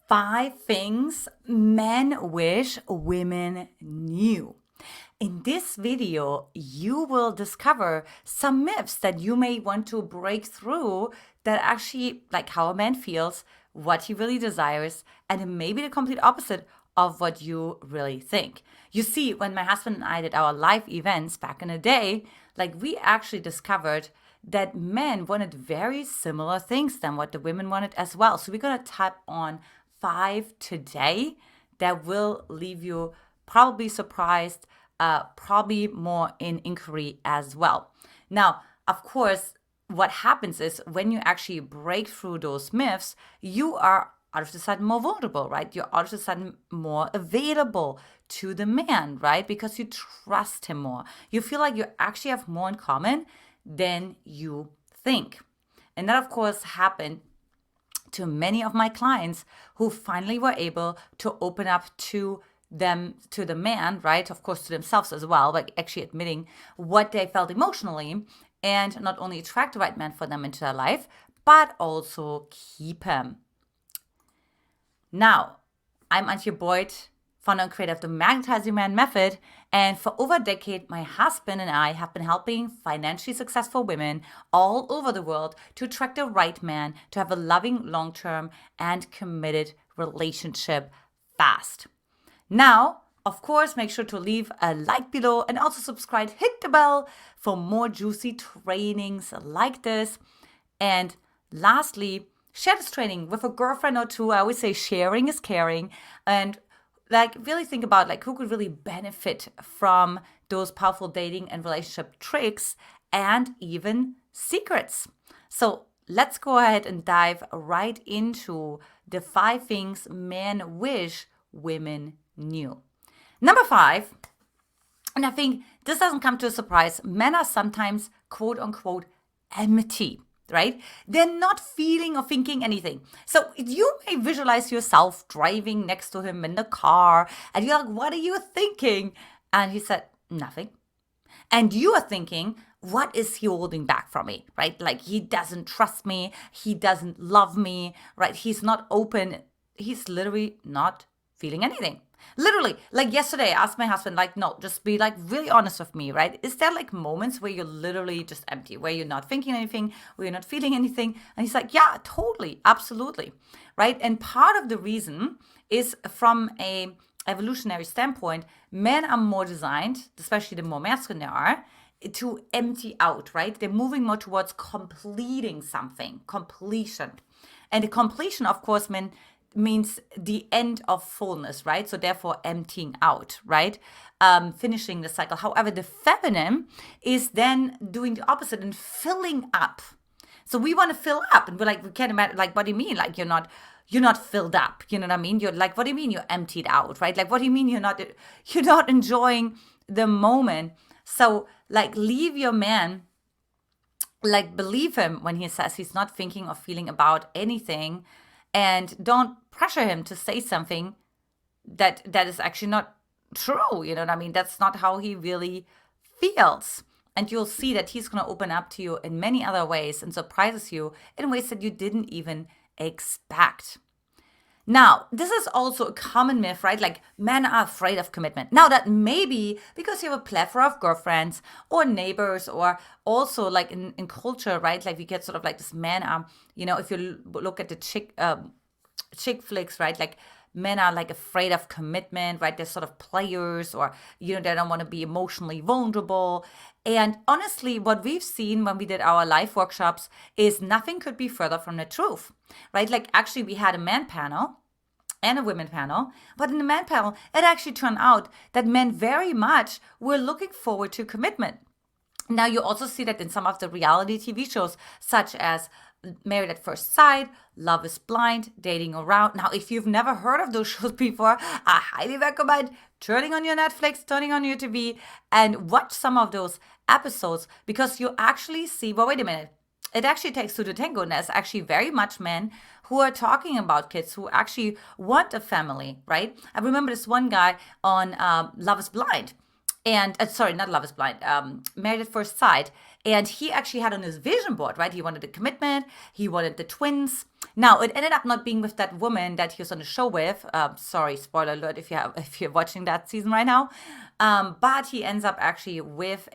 5 things men wish women knew. In this video, you will discover some myths that you may want to break through that actually like how a man feels, what he really desires, and it may be the complete opposite of what you really think. You see, when my husband and I did our live events back in the day, like we actually discovered that men wanted very similar things than what the women wanted as well. So we're going to tap on 5 today that will leave you probably surprised, probably more in inquiry as well. Now, of course, what happens is when you actually break through those myths, you are all of a sudden more vulnerable, right? You're all of a sudden more available to the man, right? Because you trust him more. You feel like you actually have more in common than you think. And that, of course, happened to many of my clients who finally were able to open up to them, to the man, right? Of course, to themselves as well, but actually admitting what they felt emotionally and not only attract the right man for them into their life, but also keep him. Now, I'm Antia Boyd, founder and creator of the Magnetize Your Man method. And for over a decade, my husband and I have been helping financially successful women all over the world to attract the right man, to have a loving, long-term, and committed relationship fast. Now, of course, make sure to leave a like below and also subscribe, hit the bell for more juicy trainings like this. And lastly, share this training with a girlfriend or two. I always say sharing is caring. And like really think about like who could really benefit from those powerful dating and relationship tricks and even secrets. So let's go ahead and dive right into the 5 things men wish women knew. Number 5, and I think this doesn't come to a surprise, men are sometimes quote unquote empty. Right? They're not feeling or thinking anything. So you may visualize yourself driving next to him in the car and you're like, what are you thinking? And he said, nothing. And you are thinking, what is he holding back from me? Right? Like he doesn't trust me. He doesn't love me. Right? He's not open. He's literally not feeling anything. Literally, like yesterday, I asked my husband, like, no, just be like really honest with me, right? Is there like moments where you're literally just empty, where you're not thinking anything, where you're not feeling anything? And he's like, yeah, totally, absolutely, right? And part of the reason is from a evolutionary standpoint, men are more designed, especially the more masculine they are, to empty out, right? They're moving more towards completing something, completion. And the completion, of course, means the end of fullness, right? So therefore emptying out, right? Finishing the cycle. However, the feminine is then doing the opposite and filling up. So we want to fill up and we're like, we can't imagine, like, what do you mean? Like you're not filled up. You know what I mean? You're like, what do you mean you're emptied out, right? Like, what do you mean you're not enjoying the moment? So like leave your man, like believe him when he says he's not thinking or feeling about anything. And don't pressure him to say something that is actually not true. You know what I mean? That's not how he really feels. And you'll see that he's going to open up to you in many other ways and surprises you in ways that you didn't even expect. Now, this is also a common myth, right? Like men are afraid of commitment. Now that may be because you have a plethora of girlfriends or neighbors or also like in culture, right? Like we get sort of like this men are, if you look at the chick flicks, right? Like men are like afraid of commitment, right? They're sort of players or, they don't want to be emotionally vulnerable. And honestly, what we've seen when we did our live workshops is nothing could be further from the truth, right? Like actually we had a man panel and a women panel, but in the man panel, it actually turned out that men very much were looking forward to commitment. Now you also see that in some of the reality TV shows, such as Married at First Sight, Love is Blind, Dating Around. Now, if you've never heard of those shows before, I highly recommend turning on your Netflix, turning on your TV, and watch some of those episodes because you actually see, well, wait a minute. It actually takes two to tango, and there's actually very much men who are talking about kids who actually want a family, right? I remember this one guy on Love is Blind. And not Love is Blind, Married at First Sight. And he actually had on his vision board, right? He wanted a commitment. He wanted the twins. Now, it ended up not being with that woman that he was on the show with. Sorry, spoiler alert if you're watching that season right now. But he ends up actually with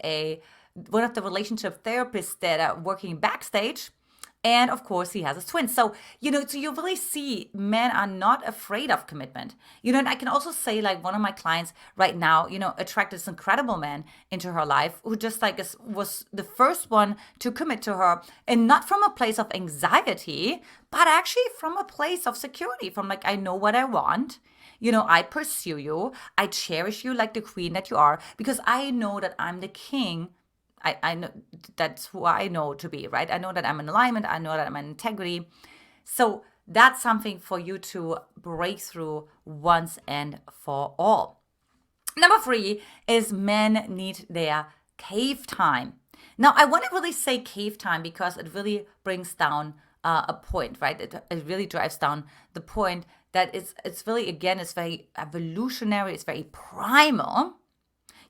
one of the relationship therapists that are working backstage. And of course, he has his twins. So, so you really see men are not afraid of commitment. And I can also say, like, one of my clients right now, attracted this incredible man into her life who just like was the first one to commit to her. And not from a place of anxiety, but actually from a place of security, from like, I know what I want. I pursue you. I cherish you like the queen that you are because I know that I'm the king. I know that's who I know to be, right? I know that I'm in alignment. I know that I'm in integrity. So that's something for you to break through once and for all. Number 3 is men need their cave time. Now, I want to really say cave time because it really brings down a point, right? It really drives down the point that it's really, again, it's very evolutionary. It's very primal.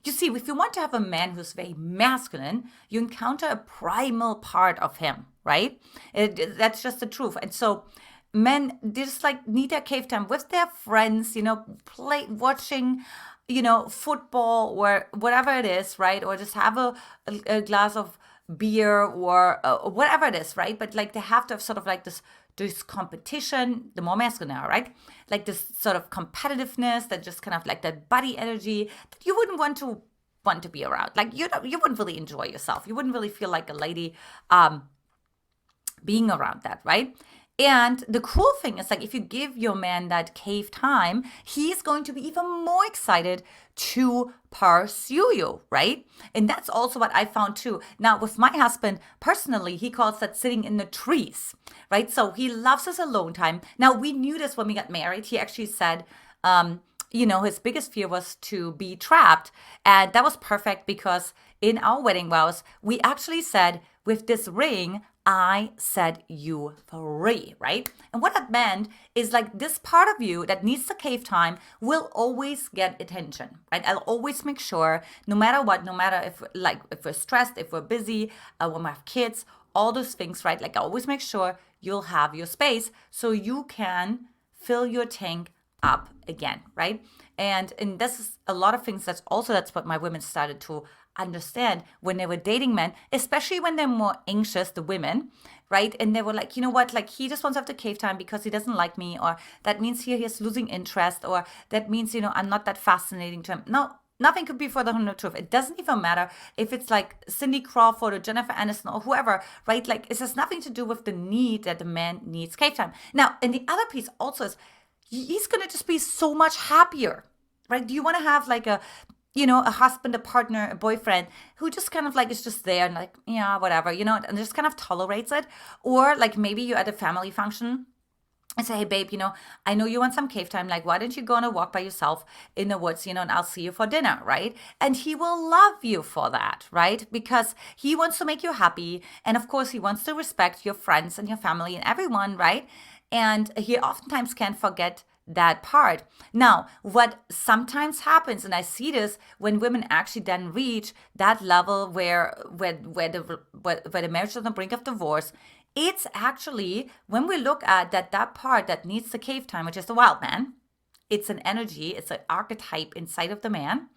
You see, if you want to have a man who's very masculine, you encounter a primal part of him, right? That's just the truth. And so men, they just like need their cave time with their friends, watching, football or whatever it is, right? Or just have a glass of beer or whatever it is, right? But like they have to have sort of like this competition, the more masculine are, right? Like this sort of competitiveness that just kind of like that body energy that you wouldn't want to be around. Like you wouldn't really enjoy yourself. You wouldn't really feel like a lady being around that, right? And the cool thing is, like, if you give your man that cave time, he's going to be even more excited to pursue you, right? And that's also what I found too. Now, with my husband, personally, he calls that sitting in the trees, right? So he loves his alone time. Now, we knew this when we got married. He actually said, his biggest fear was to be trapped. And that was perfect because in our wedding vows, we actually said, with this ring, I set you free, right? And what that meant is like this part of you that needs the cave time will always get attention, right? I'll always make sure, no matter what, no matter if we're stressed, if we're busy, when we have kids, all those things, right? Like I always make sure you'll have your space so you can fill your tank up again, right? And this is a lot of things. That's what my women started to understand when they were dating men, especially when they're more anxious, the women, right? And they were like, you know what, like he just wants to have the cave time because he doesn't like me, or that means he's losing interest, or that means, I'm not that fascinating to him. No, nothing could be further from the truth. It doesn't even matter if it's like Cindy Crawford or Jennifer Aniston or whoever, right? Like it has nothing to do with the need that the man needs cave time. Now, and the other piece also is he's going to just be so much happier, right? Do you want to have like a husband, a partner, a boyfriend who just kind of like is just there and like, yeah, whatever, and just kind of tolerates it? Or like maybe you're at a family function and say, hey, babe, I know you want some cave time. Like, why don't you go on a walk by yourself in the woods, and I'll see you for dinner, right? And he will love you for that, right? Because he wants to make you happy. And of course, he wants to respect your friends and your family and everyone, right? And he oftentimes can't forget that part. Now, what sometimes happens, and I see this when women actually then reach that level where the marriage is on the brink of divorce, it's actually when we look at that part that needs the cave time, which is the wild man. It's an energy, it's an archetype inside of the man.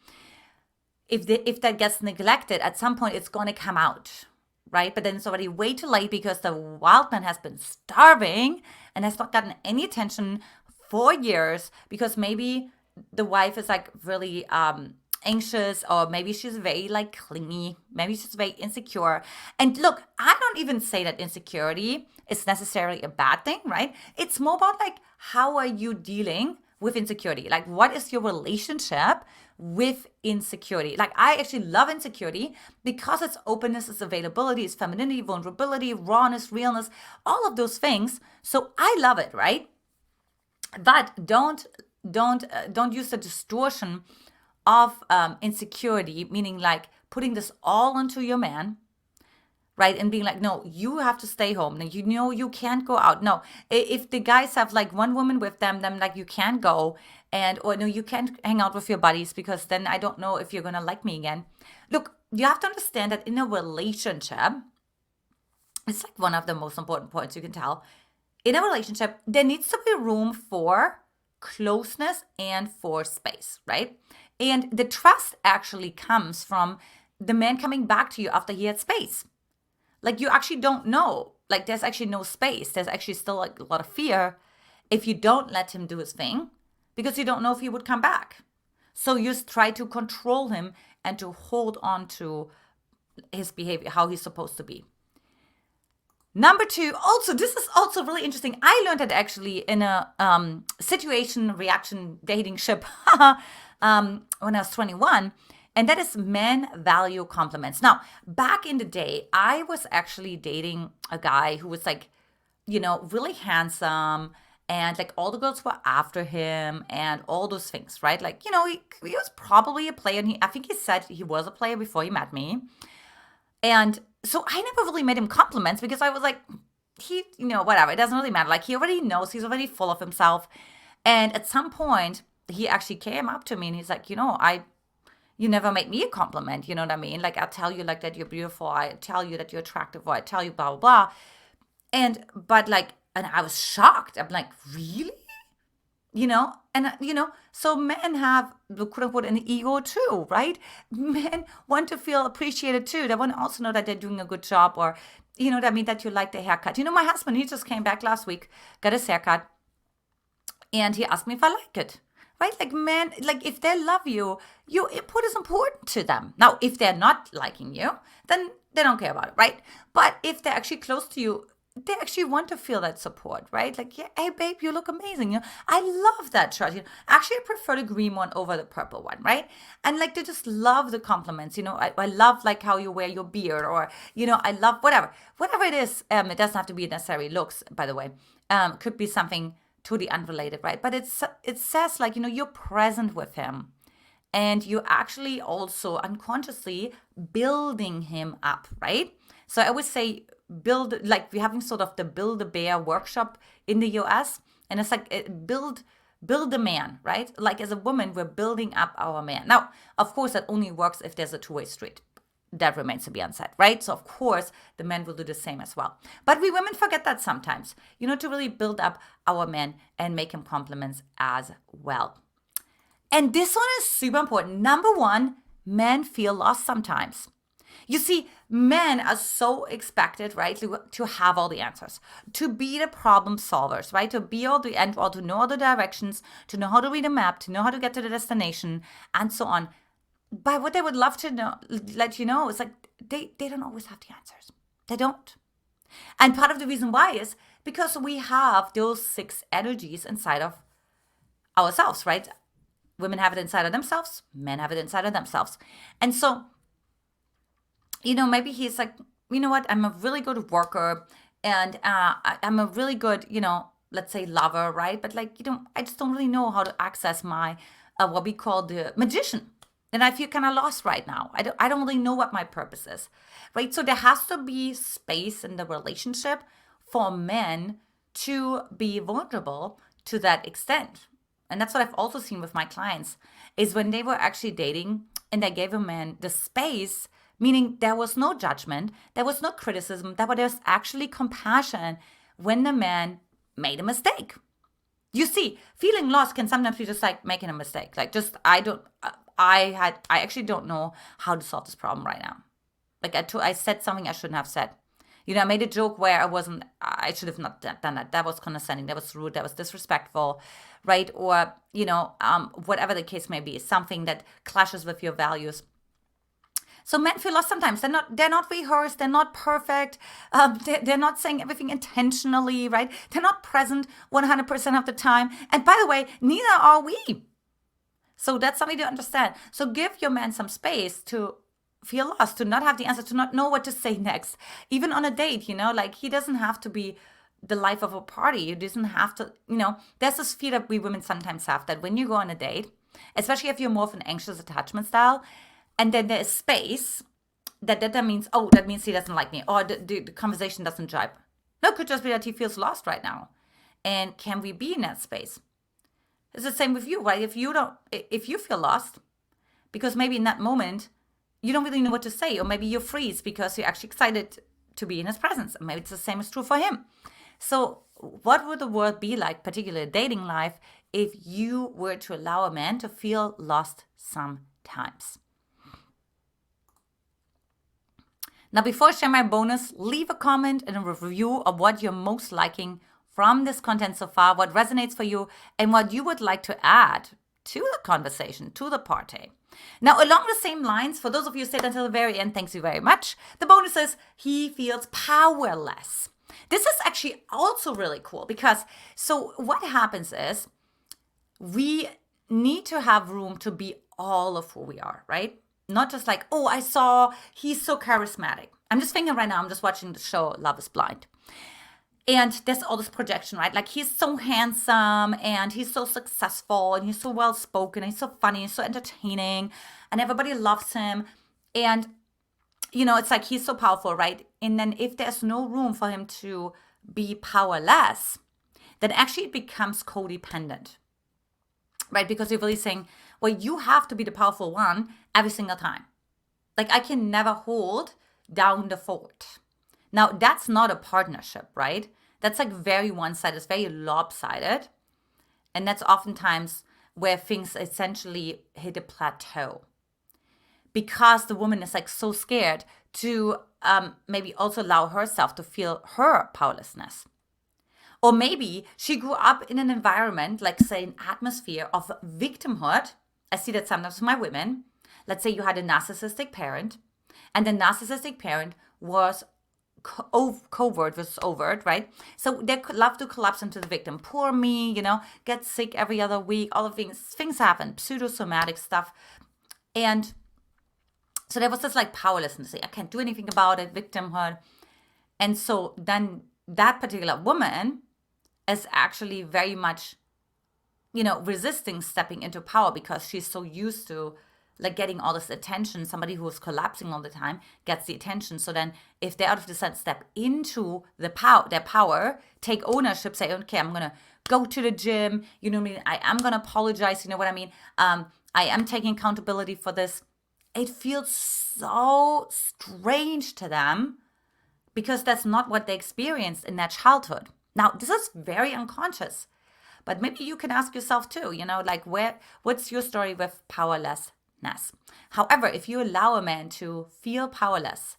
If that gets neglected, at some point it's going to come out, right? But then it's already way too late because the wild man has been starving and has not gotten any attention for years because maybe the wife is like really anxious, or maybe she's very like clingy, maybe she's very insecure. And look, I don't even say that insecurity is necessarily a bad thing, right? It's more about like, how are you dealing with insecurity? Like, what is your relationship with insecurity? Like, I actually love insecurity because it's openness, it's availability, it's femininity, vulnerability, rawness, realness, all of those things. So I love it, right? But don't use the distortion of insecurity, meaning like putting this all onto your man, right? And being like, no, you have to stay home. No, you can't go out. No, if the guys have like one woman with them, then like you can't go, or no, you can't hang out with your buddies because then I don't know if you're gonna like me again. Look, you have to understand that in a relationship, it's like one of the most important points you can tell. in a relationship, there needs to be room for closeness and for space, right? And the trust actually comes from the man coming back to you after he had space. Like, you actually don't know. Like, there's actually no space. There's actually still like a lot of fear if you don't let him do his thing, because you don't know if he would come back. So you just try to control him and to hold on to his behavior, how he's supposed to be. Number two, also, this is also really interesting. I learned it actually in a situation reaction dating ship when I was 21. And that is men value compliments. Now, back in the day, I was actually dating a guy who was like, really handsome, and like all the girls were after him and all those things, right? Like, he was probably a player, and I think he said he was a player before he met me. And so I never really made him compliments because I was like, whatever, it doesn't really matter. Like, he already knows, he's already full of himself. And at some point, he actually came up to me and he's like, you never make me a compliment, you know what I mean? Like, I'll tell you like that you're beautiful, I tell you that you're attractive, or I tell you blah, blah, blah. And I was shocked. I'm like, really? So men have, quote unquote, an ego too, right? Men want to feel appreciated too. They want to also know that they're doing a good job, or, you know what I mean, that you like the haircut. My husband, he just came back last week, got his haircut, and he asked me if I like it. Right? Like, men, like, if they love you, your input is important to them. Now, if they're not liking you, then they don't care about it, right? But if they're actually close to you, they actually want to feel that support, right? Like, yeah, hey, babe, you look amazing. I love that shirt. Actually, I prefer the green one over the purple one, right? And like, they just love the compliments. I love like how you wear your beard, or, I love whatever it is. It doesn't have to be necessarily looks, by the way. Could be something totally unrelated, right? But it says like, you're present with him, and you're actually also unconsciously building him up, right? So I would say build, like, we're having sort of the Build a Bear workshop in the US, and it's like build a man, right? Like, as a woman, we're building up our man. Now, of course, that only works if there's a two-way street. That remains to be unsaid, right? So of course, the men will do the same as well. But we women forget that sometimes, to really build up our men and make him compliments as well. And this one is super important. Number one, men feel lost sometimes. You see, men are so expected, right, to have all the answers, to be the problem solvers, right, to be all the end all, to know all the directions, to know how to read a map, to know how to get to the destination, and so on. But what they would love to know, let you know, is like they don't always have the answers. They don't. And part of the reason why is because we have those 6 energies inside of ourselves, right? Women have it inside of themselves. Men have it inside of themselves. And so, maybe he's like, you know what? I'm a really good worker, and I'm a really good, let's say lover, right? But like, I just don't really know how to access my, what we call the magician. And I feel kind of lost right now. I don't really know what my purpose is, right? So there has to be space in the relationship for men to be vulnerable to that extent. And that's what I've also seen with my clients, is when they were actually dating and they gave a man the space, meaning there was no judgment, there was no criticism, there was actually compassion when the man made a mistake. You see, feeling lost can sometimes be just like making a mistake. Like, just, I actually don't know how to solve this problem right now. Like, I said something I shouldn't have said. I made a joke where I should have not done that. That was condescending, that was rude, that was disrespectful, right? Or, whatever the case may be, something that clashes with your values. So men feel lost sometimes. They're not rehearsed. They're not perfect. They're not saying everything intentionally, right? They're not present 100% of the time. And by the way, neither are we. So that's something to understand. So give your man some space to feel lost, to not have the answer, to not know what to say next. Even on a date, like, he doesn't have to be the life of a party. He doesn't have to, there's this fear that we women sometimes have, that when you go on a date, especially if you're more of an anxious attachment style, and then there is space, that means, that means he doesn't like me, or the conversation doesn't jibe. No, it could just be that he feels lost right now. And can we be in that space? It's the same with you, right? If you feel lost, because maybe in that moment, you don't really know what to say, or maybe you freeze because you're actually excited to be in his presence. Maybe it's the same is true for him. So what would the world be like, particularly dating life, if you were to allow a man to feel lost sometimes? Now, before I share my bonus, leave a comment and a review of what you're most liking from this content so far, what resonates for you, and what you would like to add to the conversation, to the party. Now, along the same lines, for those of you who stayed until the very end, thanks you very much. The bonus is he feels powerless. This is actually also really cool because, so what happens is we need to have room to be all of who we are, right? Not just like, oh, I saw he's so charismatic. I'm just thinking right now, I'm just watching the show Love is Blind. And there's all this projection, right? Like he's so handsome and he's so successful and he's so well spoken, and he's so funny, he's so entertaining, and everybody loves him. And, it's like he's so powerful, right? And then if there's no room for him to be powerless, then actually it becomes codependent, right? Because you're really saying, well, you have to be the powerful one every single time. Like I can never hold down the fort. Now, that's not a partnership, right? That's like very one-sided, it's very lopsided. And that's oftentimes where things essentially hit a plateau. Because the woman is like so scared to maybe also allow herself to feel her powerlessness. Or maybe she grew up in an environment, like say an atmosphere of victimhood. I see that sometimes with my women. Let's say you had a narcissistic parent, and the narcissistic parent was covert versus overt, right? So they could love to collapse into the victim. Poor me, get sick every other week, all of things happen, pseudosomatic stuff. And so there was this like powerlessness. I can't do anything about it, victimhood. And so then that particular woman is actually very much, resisting stepping into power because she's so used to like getting all this attention. Somebody who is collapsing all the time gets the attention. So then if they out of the sense step into their power, take ownership, say, okay, I'm going to go to the gym, I am going to apologize, I am taking accountability for this. It feels so strange to them because that's not what they experienced in their childhood. Now, this is very unconscious, but maybe you can ask yourself too, like what's your story with powerlessness? However, if you allow a man to feel powerless,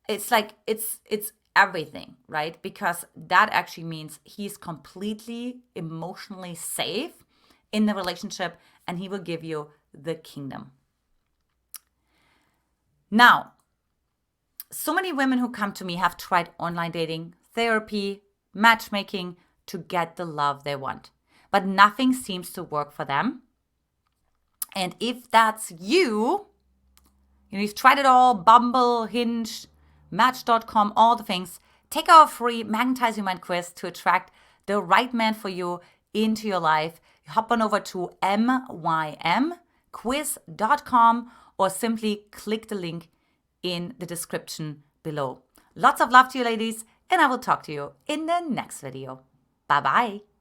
it's like it's everything, right? Because that actually means he's completely emotionally safe in the relationship and he will give you the kingdom. Now, so many women who come to me have tried online dating, therapy, matchmaking to get the love they want, but nothing seems to work for them. And if that's you, you've tried it all, Bumble, Hinge, Match.com, all the things, take our free Magnetize Your Man quiz to attract the right man for you into your life. Hop on over to mymquiz.com or simply click the link in the description below. Lots of love to you, ladies, and I will talk to you in the next video. Bye-bye.